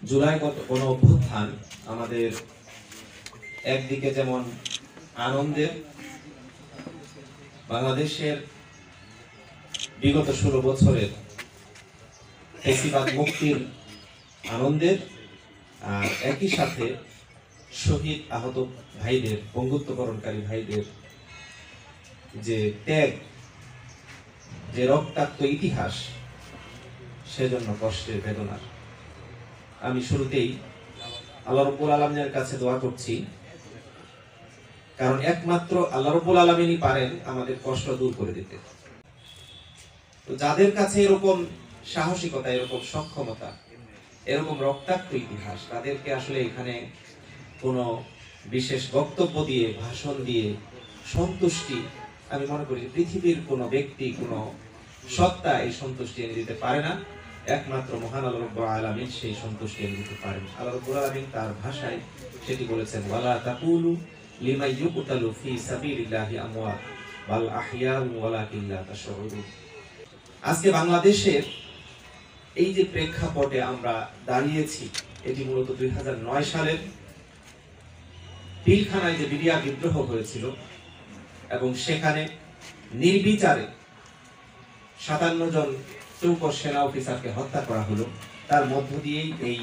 জুলাই গণ অভ্যুত্থান আমাদের একদিকে যেমন আনন্দের, বাংলাদেশের বিগত 16 বছরের ফ্যাসিবাদ মুক্তির আনন্দের, আর একই সাথে শহীদ আহত ভাইদের, পঙ্গুত্বকরণকারী ভাইদের যে ত্যাগ, যে রক্তাক্ত ইতিহাস, সেজন্য কষ্টের বেদনার। আমি শুরুতেই আল্লাহ রাব্বুল আলামিনের কাছে দোয়া করছি, কারণ একমাত্র আল্লাহ রাব্বুল আলামিনই পারেন আমাদের কষ্ট দূর করে দিতে। তো যাদের কাছে এরকম সাহসিকতা, এরকম সক্ষমতা, এরকম রক্তাক্ত ইতিহাস, তাদেরকে আসলে এখানে কোনো বিশেষ বক্তব্য দিয়ে, ভাষণ দিয়ে সন্তুষ্টি, আমি মনে করি পৃথিবীর কোনো ব্যক্তি, কোনো সত্তা এই সন্তুষ্টি এনে দিতে পারে না। একমাত্র মহান আল্লাহ রাব্বুল আলামিন সেই সন্তুষ্টি এনে দিতে পারেন। আল্লাহ রাব্বুল আলামিন তার ভাষায় সেটি বলেছেন, ওয়ালা তাকুলু লিমান ইউকতালু ফি সাবিলিল্লাহি আমওয়াত বাল আহইয়াউ ওয়ালাকিন লা তাশউরুন। আজকে বাংলাদেশের এই যে প্রেক্ষাপটে আমরা দাঁড়িয়েছি, এটি মূলত 2009 সালের পিলখানায় যে বিডিআর বিদ্রোহ হয়েছিল এবং সেখানে নির্বিচারে 57 জন চৌকস সেনা অফিসারকে হত্যা করা হলো। তার মধ্য দিয়েই এই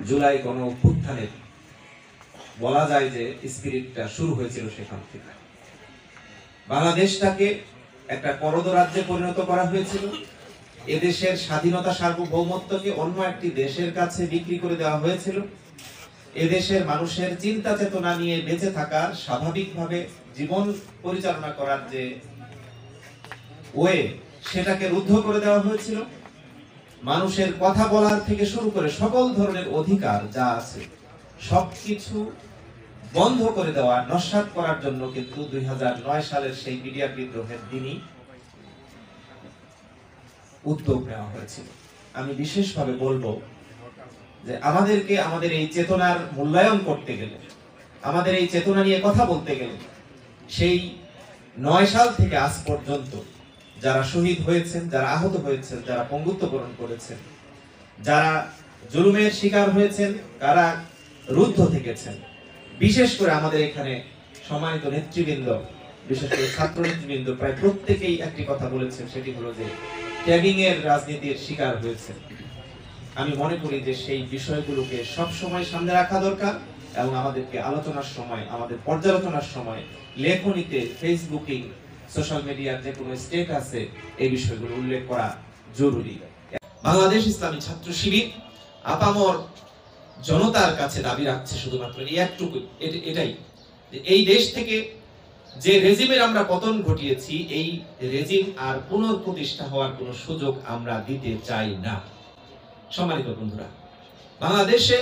জুলাই গণ অভ্যুত্থানের বলা যায় যে স্পিরিটটা শুরু হয়েছিল সেখান থেকে। বাংলাদেশটাকে একটা করদ রাজ্যে পরিণত করা হয়েছিল। এদেশের স্বাধীনতা, সার্বভৌমত্বকে অন্য একটি দেশের কাছে বিক্রি করে দেওয়া হয়েছিল। এদেশের মানুষের চিন্তা চেতনা নিয়ে বেঁচে থাকার, স্বাভাবিকভাবে জীবন পরিচালনা করার যে ওয়ে, সেটাকে রুদ্ধ করে দেওয়া হয়েছিল। মানুষের কথা বলার থেকে শুরু করে সকল ধরনের অধিকার যা আছে সবকিছু বন্ধ করে দেওয়া, নস্যাৎ করার জন্য কিন্তু 2009 সালের সেই বিডিআর বিদ্রোহের দিনই উদ্যোগ নেওয়া হয়েছিল। আমি বিশেষভাবে বলবো যে আমাদেরকে আমাদের এই চেতনার মূল্যায়ন করতে গেলে, আমাদের এই চেতনা নিয়ে কথা বলতে গেলে, সেই 9 সাল থেকে আজ পর্যন্ত যারা শহীদ হয়েছেন, যারা আহত হয়েছেন, যারা পঙ্গুত্ববরণ করেছেন, যারা জুলুমের শিকার হয়েছেন, কারা রুদ্ধ থেকেছেন, বিশেষ করে আমাদের এখানে সম্মানিত নেতৃবৃন্দ, বিশেষ করে ছাত্র নেতৃবৃন্দ প্রায় প্রত্যেকেই একটি কথা বলেছেন, সেটি হলো যে ট্যাগিং এর রাজনীতির শিকার হয়েছে। আমি মনে করি যে সেই বিষয়গুলোকে সব সময় সামনে রাখা দরকার এবং আমাদেরকে আলোচনার সময়, আমাদের পর্যালোচনার সময়, লেখনীতে, ফেসবুকিং, সোশ্যাল মিডিয়ার যে কোনো স্টেটাসে এই বিষয়গুলো উল্লেখ করা জরুরি। বাংলাদেশ ইসলামী ছাত্র শিবির আপামর জনতার কাছে দাবি রাখছে শুধুমাত্র এটাই, এই দেশ থেকে যে রেজিমের আমরা পতন ঘটিয়েছি, এই রেজিম আর পুনঃপ্রতিষ্ঠা হওয়ার কোনো সুযোগ আমরা দিতে চাই না। সম্মানিত বন্ধুরা, বাংলাদেশে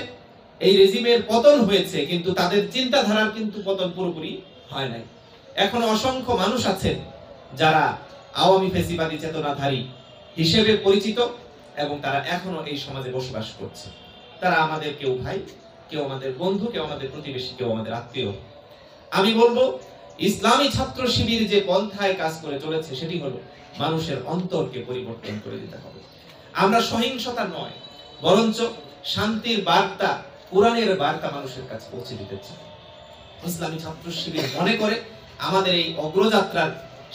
এই রেজিমের পতন হয়েছে, কিন্তু তাদের চিন্তাধারার কিন্তু পতন পুরোপুরি হয় নাই। এখনো অসংখ্য মানুষ আছেন যারা আওয়ামী ফ্যাসিবাদী চেতনাধারী হিসেবে পরিচিত এবং তারা এখনো এই সমাজে বসবাস করছে। তারা আমাদের কেউ ভাই, কেউ আমাদের বন্ধু, কেউ আমাদের প্রতিবেশী, কেউ আমাদের আত্মীয়। আমি বলবো, ইসলামী ছাত্র শিবির যে পন্থায় কাজ করে চলেছে সেটি হলো মানুষের অন্তরকে পরিবর্তন করে দিতে হবে। আমরা সহিংসতা নয়, বরঞ্চ শান্তির বার্তা, কোরআনের বার্তা মানুষের কাছে পৌঁছে দিতে চাই। ইসলামী ছাত্র শিবির মনে করে আমাদের এই অগ্রযাত্রার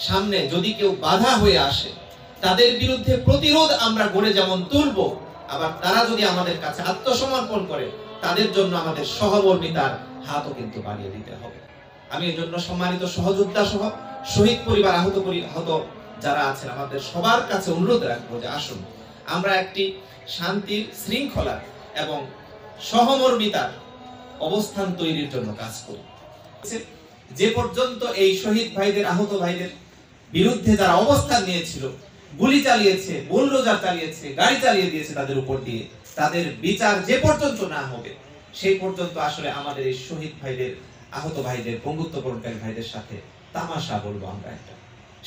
সামনে যদি কেউ বাধা হয়ে আসে, তাদের বিরুদ্ধে প্রতিরোধ আমরা গড়ে যেমন তুলব, আবার তারা যদি আমাদের কাছে আত্মসমর্পণ করে, তাদের জন্য আমাদের সহমর্মিতার হাতও কিন্তু বাড়িয়ে দিতে হবে। আমি এর জন্য সম্মানিত সহযোদ্ধা সহ শহীদ পরিবার, আহত যারা আছেন, আমাদের সবার কাছে অনুরোধ রাখবো যে আসুন আমরা একটি শান্তির, শৃঙ্খলা এবং সহমর্মিতার অবস্থান তৈরির জন্য কাজ করি। যে পর্যন্ত এই শহীদ ভাইদের, আহত ভাইদের বিরুদ্ধে যারা অবস্থান নিয়েছিল, গুলি চালিয়েছে, বুলডোজার চালিয়েছে, গাড়ি চালিয়ে দিয়েছে তাদের উপর দিয়ে, তাদের বিচার যে পর্যন্ত না হবে, সেই পর্যন্ত আসলে আমাদের এই শহীদ ভাইদের, আহত ভাইদের, পঙ্গুত্বকরণকারী ভাইদের সাথে তামাশা বলবো আমরা একটা।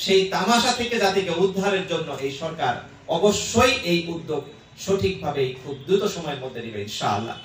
সেই তামাশা থেকে জাতিকে উদ্ধারের জন্য এই সরকার অবশ্যই এই উদ্যোগ সঠিকভাবে খুব দ্রুত সময়ের মধ্যে নেবে ইনশাআল্লাহ।